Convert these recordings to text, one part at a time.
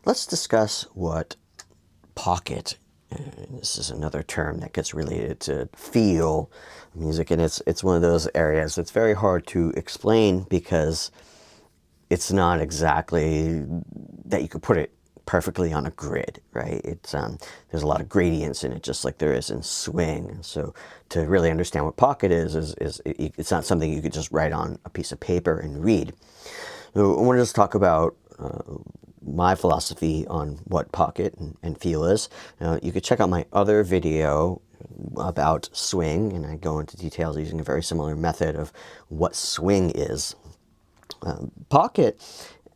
let's discuss what pocket, this is another term that gets related to feel music, and it's one of those areas that's very hard to explain because it's not exactly that you could put it perfectly on a grid, right? It's there's a lot of gradients in it, just like there is in swing. So to really understand what pocket is it's not something you could just write on a piece of paper and read. So I want to just talk about my philosophy on what pocket and feel is. You could check out my other video about swing, and I go into details using a very similar method of what swing is. Pocket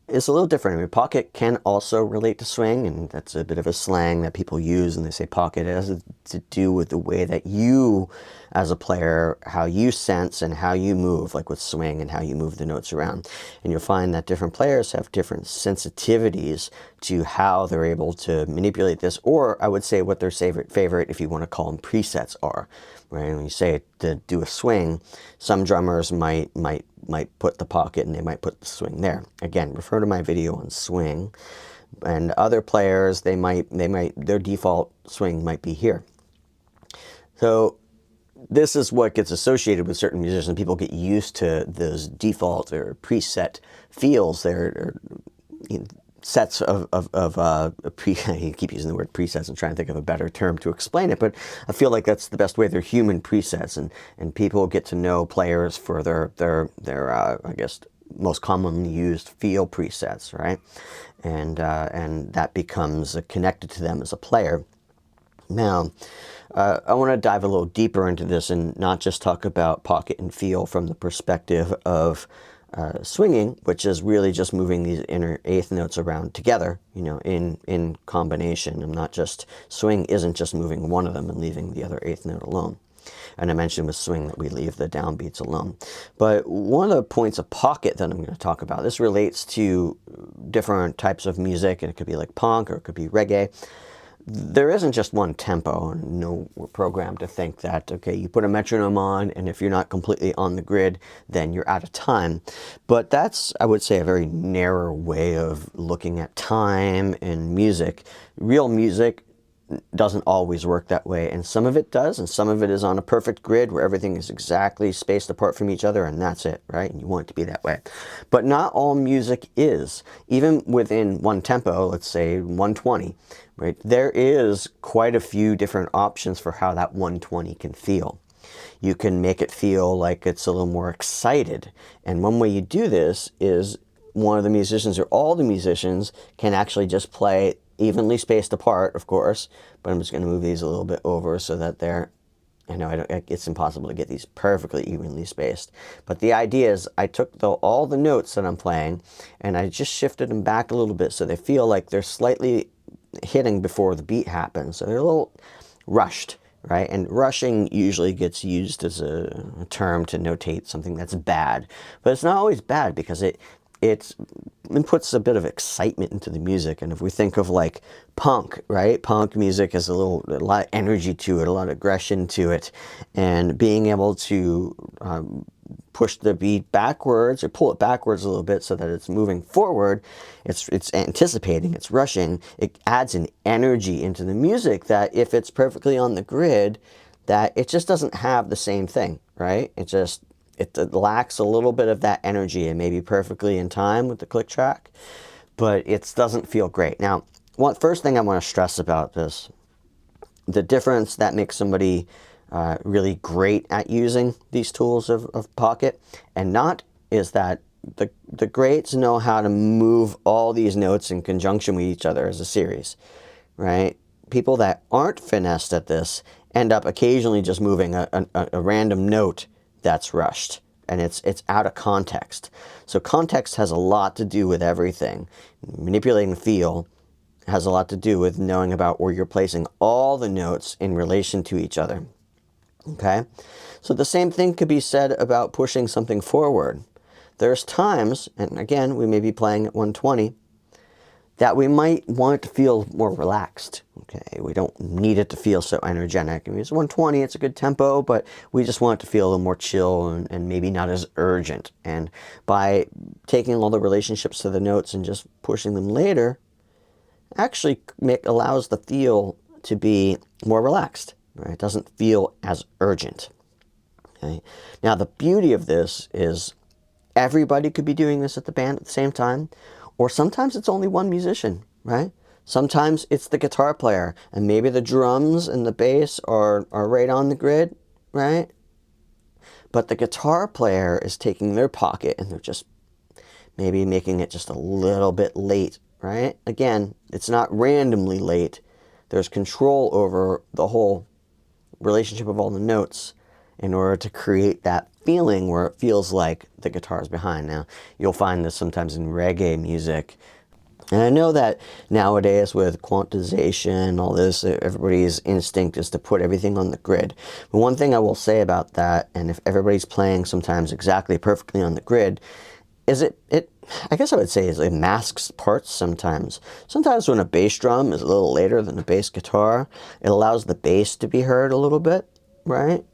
is a little different. I mean, pocket can also relate to swing, and that's a bit of a slang that people use, and they say pocket. It has to do with the way that you, as a player, how you sense and how you move, like with swing, and how you move the notes around. And you'll find that different players have different sensitivities to how they're able to manipulate this, or I would say what their favorite, if you want to call them presets, are. Right? When you say to do a swing, some drummers might put the pocket and they might put the swing there. Again, refer to my video on swing. And other players, their default swing might be here. So this is what gets associated with certain musicians. People get used to those default or preset feels. They're sets of you keep using the word presets. I'm trying to think of a better term to explain it, but I feel like that's the best way. They're human presets, and people get to know players for their I guess most commonly used feel presets, right? And that becomes connected to them as a player. Now, I want to dive a little deeper into this and not just talk about pocket and feel from the perspective of swinging, which is really just moving these inner eighth notes around together, in combination. And not just, swing isn't just moving one of them and leaving the other eighth note alone. And I mentioned with swing that we leave the downbeats alone. But one of the points of pocket that I'm going to talk about, this relates to different types of music, and it could be like punk or it could be reggae. There isn't just one tempo, and we're programmed to think that, okay, you put a metronome on, and if you're not completely on the grid, then you're out of time. But that's, I would say, a very narrow way of looking at time and music. Real music doesn't always work that way, and some of it does, and some of it is on a perfect grid where everything is exactly spaced apart from each other, and that's it, right? And you want it to be that way. But not all music is. Even within one tempo, let's say 120, right? There is quite a few different options for how that 120 can feel. You can make it feel like it's a little more excited, and one way you do this is one of the musicians or all the musicians can actually just play evenly spaced apart, of course, but I'm just going to move these a little bit over so that they're, it's impossible to get these perfectly evenly spaced. But the idea is I took all the notes that I'm playing and I just shifted them back a little bit so they feel like they're slightly hitting before the beat happens. So they're a little rushed, right? And rushing usually gets used as a term to notate something that's bad, but it's not always bad because it puts a bit of excitement into the music. And if we think of like punk, right? Punk music has a lot of energy to it, a lot of aggression to it. And being able to push the beat backwards or pull it backwards a little bit so that it's moving forward, it's anticipating, it's rushing, it adds an energy into the music that if it's perfectly on the grid, that it just doesn't have the same thing, right? It lacks a little bit of that energy. It may be perfectly in time with the click track, but it doesn't feel great. Now, first thing I want to stress about this, the difference that makes somebody really great at using these tools of pocket and not, is that the greats know how to move all these notes in conjunction with each other as a series, right? People that aren't finessed at this end up occasionally just moving a random note that's rushed, and it's out of context. So context has a lot to do with everything. Manipulating feel has a lot to do with knowing about where you're placing all the notes in relation to each other. Okay? So the same thing could be said about pushing something forward. There's times, and again, we may be playing at 120, that we might want it to feel more relaxed. Okay, we don't need it to feel so energetic. I mean, it's 120, it's a good tempo, but we just want it to feel a little more chill and maybe not as urgent. And by taking all the relationships to the notes and just pushing them later, actually allows the feel to be more relaxed, right? It doesn't feel as urgent. Okay. Now the beauty of this is everybody could be doing this at the band at the same time, or sometimes it's only one musician, right? Sometimes it's the guitar player, and maybe the drums and the bass are right on the grid, right? But the guitar player is taking their pocket and they're just maybe making it just a little bit late, right? Again, it's not randomly late. There's control over the whole relationship of all the notes in order to create that feeling where it feels like the guitar's behind. Now, you'll find this sometimes in reggae music. And I know that nowadays with quantization, all this, everybody's instinct is to put everything on the grid. But one thing I will say about that, and if everybody's playing sometimes exactly perfectly on the grid, is I guess I would say it masks parts sometimes. Sometimes when a bass drum is a little later than a bass guitar, it allows the bass to be heard a little bit, right?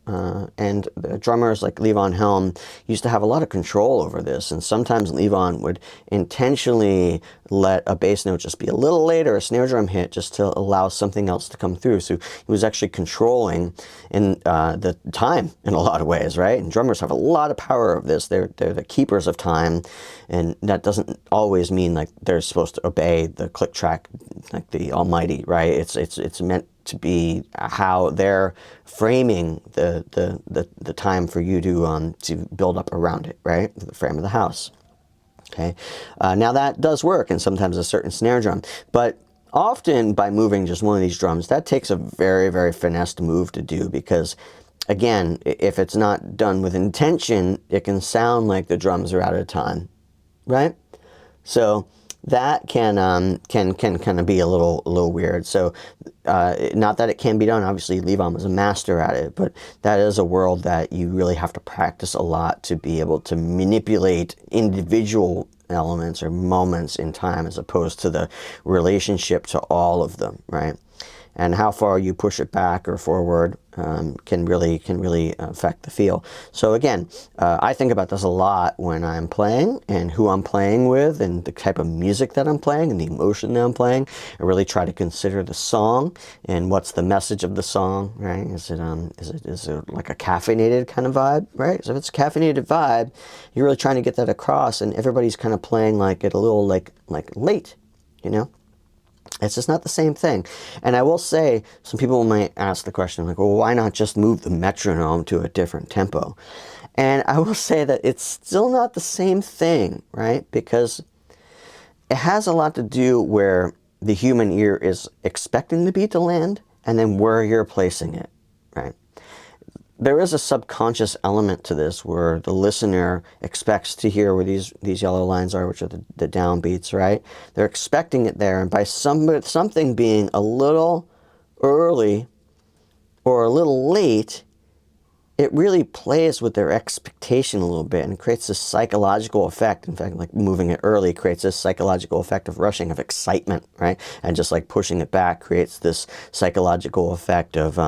And the drummers like Levon Helm used to have a lot of control over this, and sometimes Levon would intentionally let a bass note just be a little later, a snare drum hit, just to allow something else to come through. So he was actually controlling in the time in a lot of ways, right? And drummers have a lot of power of this. They're the keepers of time, and that doesn't always mean like they're supposed to obey the click track like the almighty, right? It's meant to be how they're framing the time for you to build up around it, right? The frame of the house. Okay, now that does work, and sometimes a certain snare drum, but often by moving just one of these drums, that takes a very, very finessed move to do, because again, if it's not done with intention, it can sound like the drums are out of time, right? So that can kind of be a little weird. So not that it can be done. Obviously, Levon was a master at it, but that is a world that you really have to practice a lot to be able to manipulate individual elements or moments in time as opposed to the relationship to all of them, right? And how far you push it back or forward can really affect the feel. So again, I think about this a lot when I'm playing and who I'm playing with and the type of music that I'm playing and the emotion that I'm playing. I really try to consider the song and what's the message of the song, right? Is it like a caffeinated kind of vibe, right? So if it's a caffeinated vibe, you're really trying to get that across, and everybody's kind of playing like it a little like late, you know? It's just not the same thing. And I will say, some people might ask the question, like, well, why not just move the metronome to a different tempo? And I will say that it's still not the same thing, right? Because it has a lot to do where the human ear is expecting the beat to land and then where you're placing it, right? There is a subconscious element to this where the listener expects to hear where these yellow lines are, which are the downbeats, right? They're expecting it there, and by something being a little early or a little late, it really plays with their expectation a little bit and creates this psychological effect. In fact, like moving it early creates this psychological effect of rushing, of excitement, right? And just like pushing it back creates this psychological effect of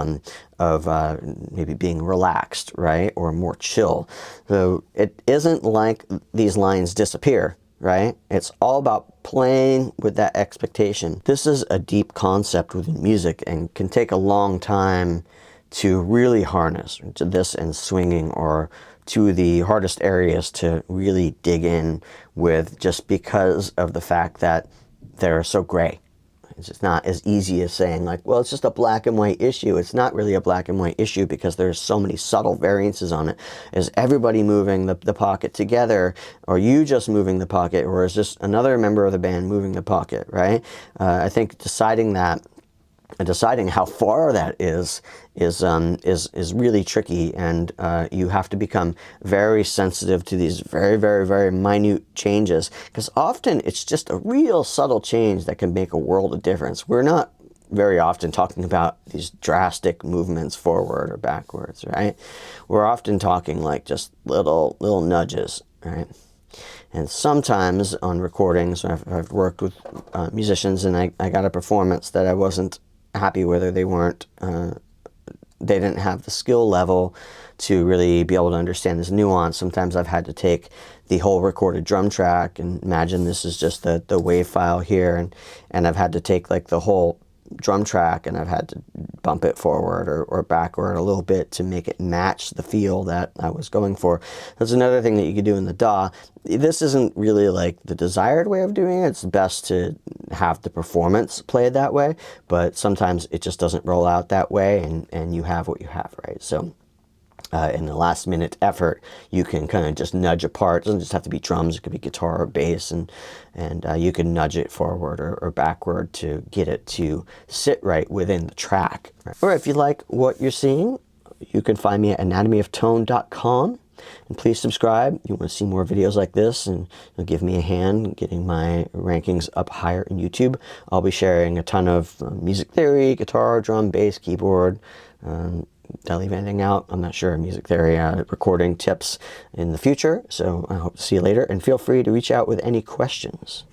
maybe being relaxed, right? Or more chill. So it isn't like these lines disappear, right? It's all about playing with that expectation. This is a deep concept within music and can take a long time to really harness to this and swinging, or to the hardest areas to really dig in with, just because of the fact that they're so gray. It's just not as easy as saying like, well, it's just a black and white issue. It's not really a black and white issue because there's so many subtle variances on it. Is everybody moving the pocket together? Or you just moving the pocket? Or is just another member of the band moving the pocket, right? I think deciding that, and deciding how far that is really tricky, and you have to become very sensitive to these very, very, very minute changes, because often it's just a real subtle change that can make a world of difference. We're not very often talking about these drastic movements forward or backwards, right? We're often talking like just little nudges, right? And sometimes on recordings, I've worked with musicians, and I got a performance that I wasn't happy with, or they weren't they didn't have the skill level to really be able to understand this nuance. Sometimes I've had to take the whole recorded drum track, and imagine this is just the WAV file here, and I've had to take like the whole drum track and I've had to bump it forward or backward a little bit to make it match the feel that I was going for. That's another thing that you could do in the DAW. This isn't really like the desired way of doing it. It's best to have the performance played that way, but sometimes it just doesn't roll out that way, and you have what you have, right? So in the last minute effort, you can kind of just nudge apart. It doesn't just have to be drums, it could be guitar or bass, and you can nudge it forward or backward to get it to sit right within the track. Or if you like what you're seeing, you can find me at anatomyoftone.com, and please subscribe. You want to see more videos like this, and give me a hand getting my rankings up higher in YouTube. I'll be sharing a ton of music theory, guitar, drum, bass, keyboard. Did I leave anything out? I'm not sure. Music theory, recording tips in the future. So I hope to see you later, and feel free to reach out with any questions.